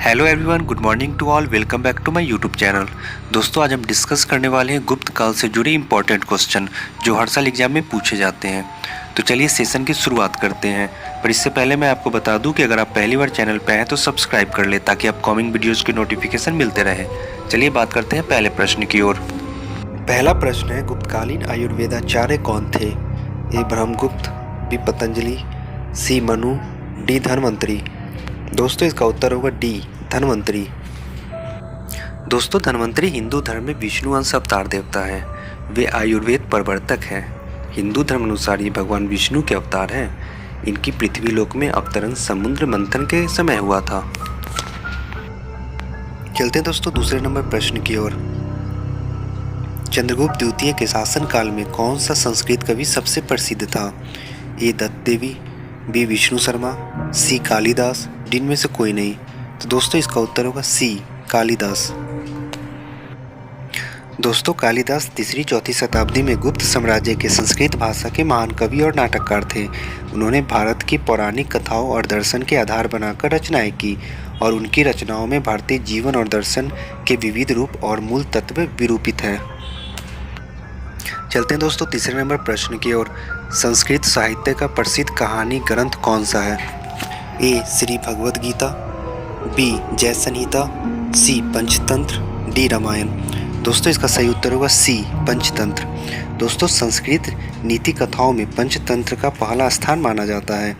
Hello everyone, good morning to all. Welcome back to my YouTube channel. दोस्तों, आज हम discuss करने वाले हैं गुप्त काल से जुड़े इंपॉर्टेंट क्वेश्चन जो हर साल एग्जाम में पूछे जाते हैं। तो चलिए सेशन की शुरुआत करते हैं। पर इससे पहले मैं आपको बता दूं कि अगर आप पहली बार चैनल पर आए तो सब्सक्राइब कर ले ताकि अपकमिंग वीडियोज़ की नोटिफिकेशन मिलते रहे। चलिए बात करते हैं पहले प्रश्न की ओर। पहला प्रश्न है, गुप्तकालीन आयुर्वेदाचार्य कौन थे? ए ब्रह्मगुप्त, बी पतंजलि, सी मनु, डी धन्वंतरी। दोस्तों, इसका उत्तर होगा डी धन्वंतरी। दोस्तों, धन्वंतरी हिंदू धर्म में विष्णु अंश अवतार देवता है। वे आयुर्वेद प्रवर्तक हैं। हिंदू धर्म अनुसार ये भगवान विष्णु के अवतार हैं। इनकी पृथ्वी लोक में अवतरण समुद्र मंथन के समय हुआ था। चलते हैं दोस्तों दूसरे नंबर प्रश्न की ओर। चंद्रगुप्त द्वितीय के शासनकाल में कौन सा संस्कृत कवि सबसे प्रसिद्ध था? ए दत्त देवी, बी विष्णु शर्मा, सी कालिदास, डी इनमें से कोई नहीं। तो दोस्तों, इसका उत्तर होगा सी कालिदास। दोस्तों, कालिदास तीसरी चौथी शताब्दी में गुप्त साम्राज्य के संस्कृत भाषा के महान कवि और नाटककार थे। उन्होंने भारत की पौराणिक कथाओं और दर्शन के आधार बनाकर रचनाएं की और उनकी रचनाओं में भारतीय जीवन और दर्शन के विविध रूप और मूल तत्व विरूपित हैं। चलते हैं दोस्तों तीसरे नंबर प्रश्न की ओर। संस्कृत साहित्य का प्रसिद्ध कहानी ग्रंथ कौन सा है? ए श्री भगवद गीता, बी जय संहिता, सी पंचतंत्र, डी रामायण। दोस्तों, इसका सही उत्तर होगा सी पंचतंत्र। दोस्तों, संस्कृत नीति कथाओं में पंचतंत्र का पहला स्थान माना जाता है।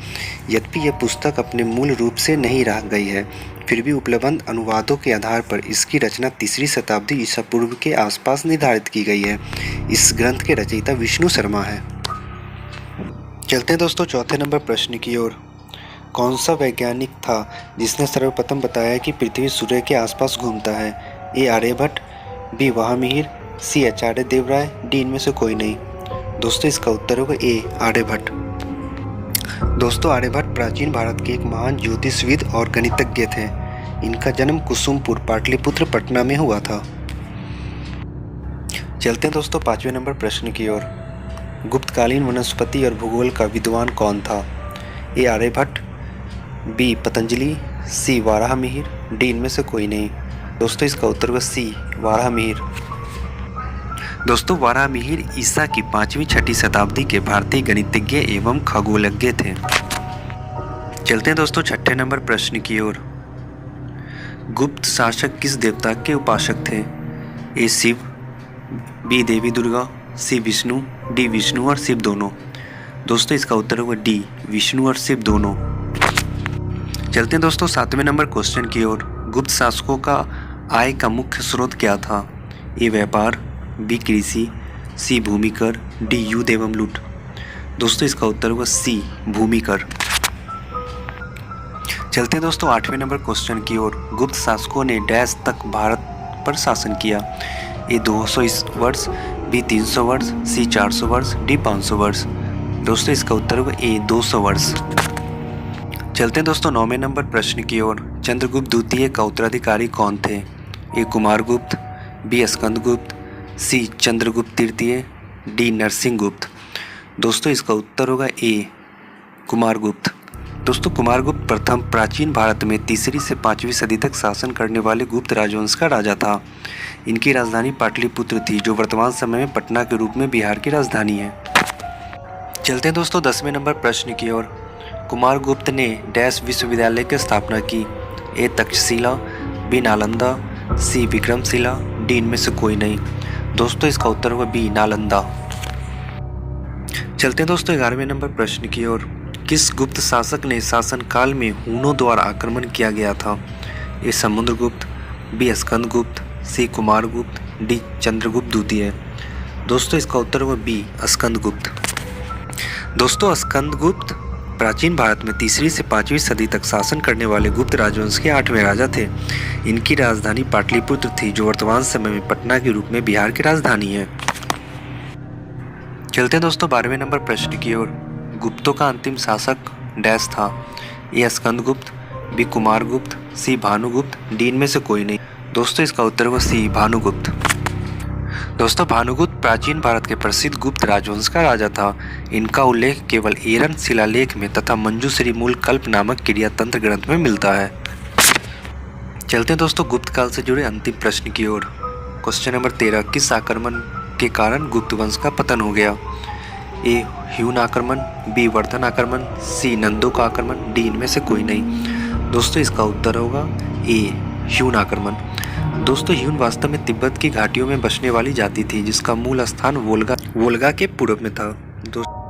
यद्यपि यह पुस्तक अपने मूल रूप से नहीं रह गई है, फिर भी उपलब्ध अनुवादों के आधार पर इसकी रचना तीसरी शताब्दी ईसा पूर्व के आसपास निर्धारित की गई है। इस ग्रंथ के रचयिता विष्णु शर्मा है। चलते हैं दोस्तों चौथे नंबर प्रश्न की ओर। कौन सा वैज्ञानिक था जिसने सर्वप्रथम बताया कि पृथ्वी सूर्य के आसपास घूमता है? ए आर्यभट्ट, बी वहामिहिर, सी आचार्य देवराय, डी इनमें से कोई नहीं। दोस्तों, इसका उत्तर होगा ए आर्यभट्ट। दोस्तों, आर्यभट्ट प्राचीन भारत के एक महान ज्योतिषविद और गणितज्ञ थे। इनका जन्म कुसुमपुर पाटलिपुत्र पटना में हुआ था। चलते हैं दोस्तों पांचवें नंबर प्रश्न की ओर। गुप्तकालीन वनस्पति और भूगोल का विद्वान कौन था? ए आर्यभट्ट, बी पतंजलि, सी वाराहमिहिर, डी इनमें से कोई नहीं। दोस्तों, इसका उत्तर होगा सी वाराहमिहिर। दोस्तों, वाराहमिहिर ईसा की 5वीं-6वीं शताब्दी के भारतीय गणितज्ञ एवं खगोलज्ञ थे। चलते हैं दोस्तों छठे नंबर प्रश्न की ओर। गुप्त शासक किस देवता के उपासक थे? ए शिव, बी देवी दुर्गा, सी विष्णु, डी विष्णु और शिव दोनों। दोस्तों, इसका उत्तर होगा डी विष्णु और शिव दोनों। चलते हैं दोस्तों सातवें नंबर क्वेश्चन की ओर। गुप्त शासकों का आय का मुख्य स्रोत क्या था? ए व्यापार, बी कृषि, सी भूमि कर, डी युद्ध एवं लूट। दोस्तों, इसका उत्तर होगा सी भूमि कर। चलते हैं दोस्तों आठवें नंबर क्वेश्चन की ओर। गुप्त शासकों ने डैश तक भारत पर शासन किया? ए 200 वर्ष, बी 300 वर्ष, सी 400 वर्ष, डी 500 वर्ष। दोस्तों, इसका उत्तर होगा ए 200 वर्ष। चलते हैं दोस्तों नौवें नंबर प्रश्न की ओर। चंद्रगुप्त द्वितीय का उत्तराधिकारी कौन थे? ए कुमारगुप्त, बी स्कंदगुप्त, सी चंद्रगुप्त तृतीय, डी नरसिंहगुप्त। दोस्तों, इसका उत्तर होगा ए कुमारगुप्त। दोस्तों, कुमारगुप्त प्रथम प्राचीन भारत में 3री से 5वीं सदी तक शासन करने वाले गुप्त राजवंश का राजा था। इनकी राजधानी पाटलिपुत्र थी, जो वर्तमान समय में पटना के रूप में बिहार की राजधानी है। चलते हैं दोस्तों 10वें नंबर प्रश्न की ओर। कुमारगुप्त ने डैश विश्वविद्यालय की स्थापना की? ए तक्षशिला, बी नालंदा, सी विक्रमशिला, डी इनमें से कोई नहीं। दोस्तों, इसका उत्तर होगा बी नालंदा। चलते हैं दोस्तों 11वें नंबर प्रश्न की ओर। किस गुप्त शासक ने शासनकाल में हूणों द्वारा आक्रमण किया गया था? ए समुद्रगुप्त, बी स्कंदगुप्त, सी कुमारगुप्त, डी चंद्रगुप्त द्वितीय। दोस्तों, इसका उत्तर होगा बी स्कंदगुप्त। दोस्तों, स्कंदगुप्त प्राचीन भारत में 3री से 5वीं सदी तक शासन करने वाले गुप्त राजवंश के 8वें राजा थे। इनकी राजधानी पाटलिपुत्र थी, जो वर्तमान समय में पटना के रूप में बिहार की राजधानी है। चलते हैं दोस्तों 12वें नंबर प्रश्न की ओर। गुप्तों का अंतिम शासक डैश था? ए स्कंदगुप्त, बी कुमारगुप्त, सी भानुगुप्त, डी इनमें से कोई नहीं। दोस्तों, इसका उत्तर होगा सी भानुगुप्त। दोस्तों, भानुगुप्त प्राचीन भारत के प्रसिद्ध गुप्त राजवंश का राजा था। इनका उल्लेख केवल एरन शिलालेख में तथा मंजूश्री मूल कल्प नामक क्रियातंत्र ग्रंथ में मिलता है। चलते हैं दोस्तों गुप्त काल से जुड़े अंतिम प्रश्न की ओर। क्वेश्चन नंबर 13, किस आक्रमण के कारण गुप्त वंश का पतन हो गया? ए ह्यून आक्रमण, बी वर्धन आक्रमण, सी नंदों का आक्रमण, डी इनमें से कोई नहीं। दोस्तों इसका उत्तर होगा ए ह्यून आक्रमण। दोस्तों ह्यून वास्तव में तिब्बत की घाटियों में बसने वाली जाति थी जिसका मूल स्थान वोल्गा के पूर्व में था। दोस्तों